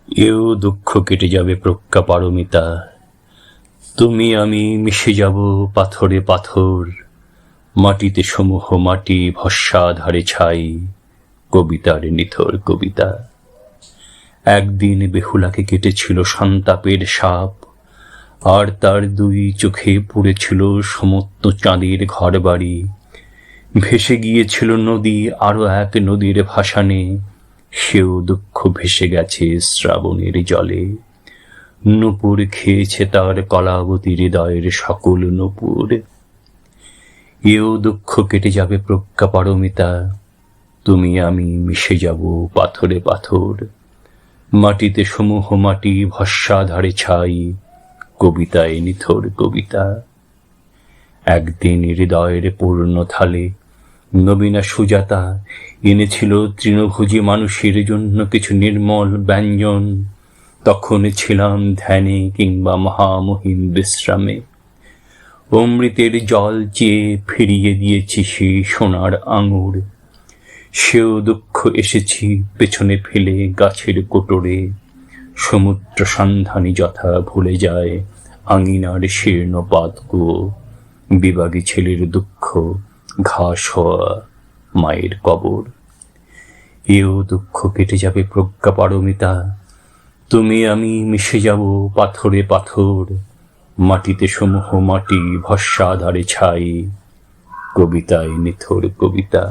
এও দুঃখ কেটে যাবে প্রজ্ঞা পারমিতা, তুমি আমি মিশে যাব পাথরে পাথর, মাটিতে সমূহ মাটি ভস্মাধারে ছাই, কবিতার নিথর কবিতা। একদিন বেহুলাকে কেটেছিল সন্তাপের সাপ, আর তার দুই চোখে পড়েছিল সমত্ত চাঁদের ঘর বাড়ি। ভেসে গিয়েছিল নদী আরো এক নদীর ভাসানে, সেও দুঃখ ভেসে গেছে শ্রাবণের জলে। নূপুর খেয়েছে তার কলাবতী হৃদয়ের সকল নূপুর। এও দুঃখ কেটে যাবে প্রজ্ঞা পারমিতা, তুমি আমি মিশে যাব পাথরে পাথর, মাটিতে সমূহ মাটি ভস্মাধারে ছাই, কবিতায় নিথর কবিতা। একদিন হৃদয়ের পূর্ণ থালে নবীনা সুজাতা এনেছিল তৃণভোজী মানুষের জন্য কিছু নির্মল ব্যঞ্জন। তখন ছিলাম ধ্যানে কিংবা মহামহিম বিশ্রামে, অমৃতের জল চেয়ে ফিরিয়ে দিয়েছি সেই সোনার আঙুর। সেও দুঃখ এসেছি পেছনে ফেলে গাছের কোটরে, সমুদ্র সন্ধানী যথা ভুলে যায় আঙিনার শীর্ণ পাতকুয়ো। বিবাগী ছেলের দুঃখ ঘাস হওয়া মায়ের কবর। এও দুঃখ কেটে যাবে প্রজ্ঞা পারমিতা, তুমি আমি মিশে যাব পাথরে পাথর, মাটিতে সমূহ মাটি ভস্মাধারে ছাই, কবিতায় নিথর কবিতা।